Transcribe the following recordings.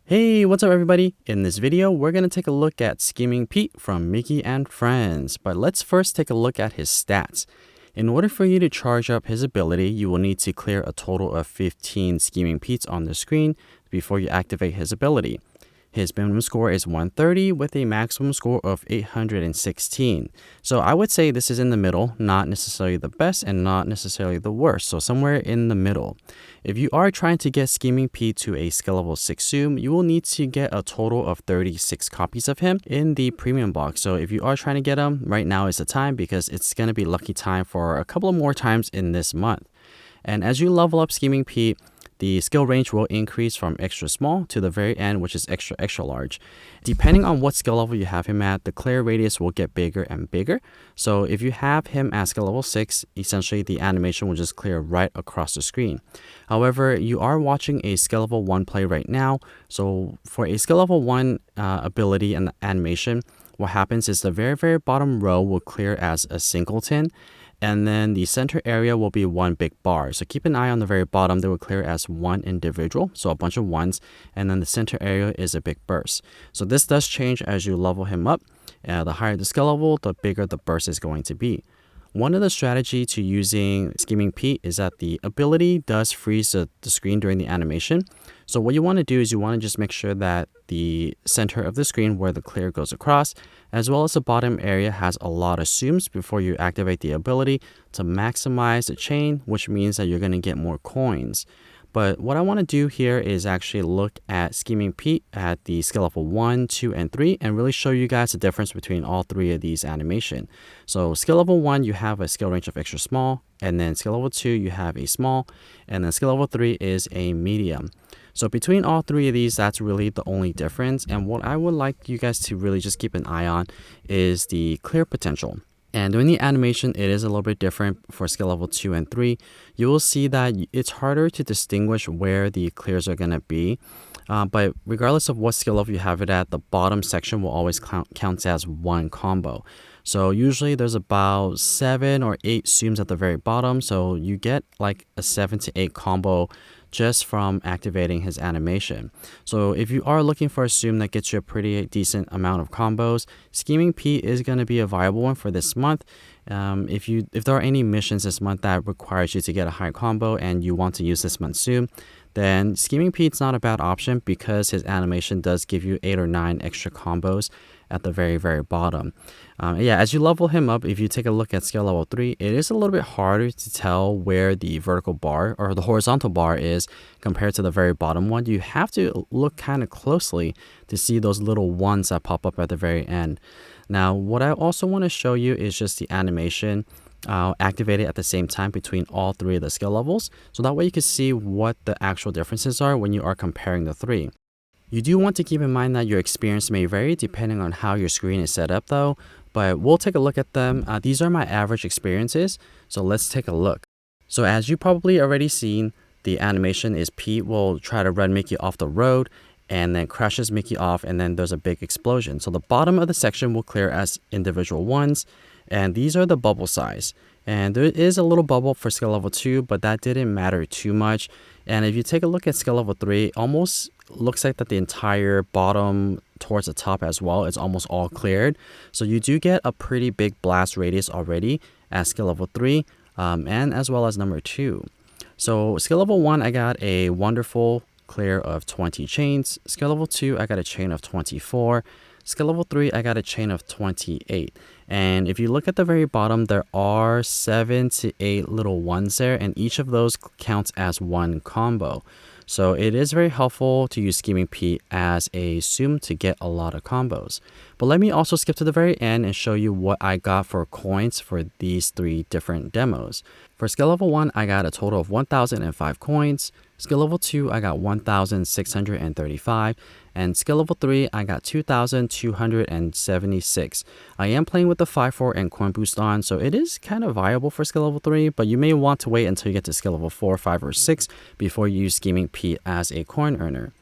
Hey, what's up everybody? In this video, we're going to take a look at Scheming Pete from Mickey and Friends, but let's first take a look at his stats. In order for you to charge up his ability, you will need to clear a total of 15 Scheming Petes on the screen before you activate his ability. His minimum score is 130 with a maximum score of 816. So I would say this is in the middle, not necessarily the best and not necessarily the worst. So somewhere in the middle. If you are trying to get Scheming Pete to a skill level 6 Tsum, you will need to get a total of 36 copies of him in the premium box. So if you are trying to get him, right now is the time because it's going to be lucky time for a couple of more times in this month. And as you level up Scheming Pete, the skill range will increase from extra small to the very end, which is extra large. Depending on what skill level you have him at, the clear radius will get bigger and bigger. So if you have him at skill level 6, essentially the animation will just clear right across the screen. However, you are watching a skill level 1 play right now. So for a skill level 1 ability and animation, what happens is the very bottom row will clear as a singleton. And then the center area will be one big bar. So keep an eye on the very bottom. They will clear as one individual, so a bunch of ones. And then the center area is a big burst. So this does change as you level him up. The higher the skill level, the bigger the burst is going to be. One of the strategy to using Scheming Pete is that the ability does freeze the screen during the animation. So what you want to do is you want to just make sure that the center of the screen where the clear goes across, as well as the bottom area has a lot of zooms before you activate the ability to maximize the chain, which means that you're going to get more coins. But what I want to do here is actually look at Scheming Pete at the skill level 1, 2, and 3 and really show you guys the difference between all three of these animation. So skill level 1, you have a skill range of extra small, and then skill level 2, you have a small, and then skill level 3 is a medium. So between all three of these, that's really the only difference. And what I would like you guys to really just keep an eye on is the clear potential. And during the animation, it is a little bit different for skill level 2 and 3. You will see that it's harder to distinguish where the clears are going to be. But regardless of what skill level you have it at, the bottom section will always count as one combo. So usually there's about 7 or 8 zooms at the very bottom. So you get like a 7 to 8 combo just from activating his animation. So if you are looking for a zoom that gets you a pretty decent amount of combos, Scheming Pete is going to be a viable one for this month. If there are any missions this month that requires you to get a high combo and you want to use this month's zoom, then Scheming Pete's not a bad option because his animation does give you 8 or 9 extra combos at the very bottom. As you level him up, if you take a look at skill level 3, it is a little bit harder to tell where the vertical bar or the horizontal bar is compared to the very bottom one. You have to look kind of closely to see those little ones that pop up at the very end. Now, what I also want to show you is just the animation activated at the same time between all three of the skill levels. So that way you can see what the actual differences are when you are comparing the three. You do want to keep in mind that your experience may vary depending on how your screen is set up though, but we'll take a look at them. These are my average experiences, so let's take a look. So as you probably already seen, the animation is Pete will try to run Mickey off the road and then crashes Mickey off, and then there's a big explosion. So the bottom of the section will clear as individual ones, and these are the bubble size. And there is a little bubble for skill level 2, but that didn't matter too much. And if you take a look at skill level 3, it almost looks like that the entire bottom towards the top as well is almost all cleared. So you do get a pretty big blast radius already at skill level 3 and as well as number 2. So skill level 1, I got a wonderful clear of 20 chains. Skill level 2, I got a chain of 24. Skill level 3, I got a chain of 28. And if you look at the very bottom, there are 7 to 8 little ones there, and each of those counts as one combo. So it is very helpful to use Scheming Pete as a zoom to get a lot of combos. But let me also skip to the very end and show you what I got for coins for these 3 different demos. For skill level 1, I got a total of 1,005 coins. Skill level 2, I got 1,635. And skill level 3, I got 2,276. I am playing with the 5-4 and coin boost on, so it is kind of viable for skill level 3, but you may want to wait until you get to skill level 4, 5, or 6 before you use Scheming Pete as a coin earner.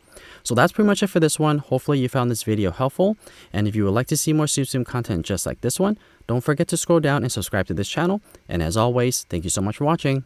So that's pretty much it for this one. Hopefully you found this video helpful. And if you would like to see more Tsum Tsum content just like this one, don't forget to scroll down and subscribe to this channel. And as always, thank you so much for watching.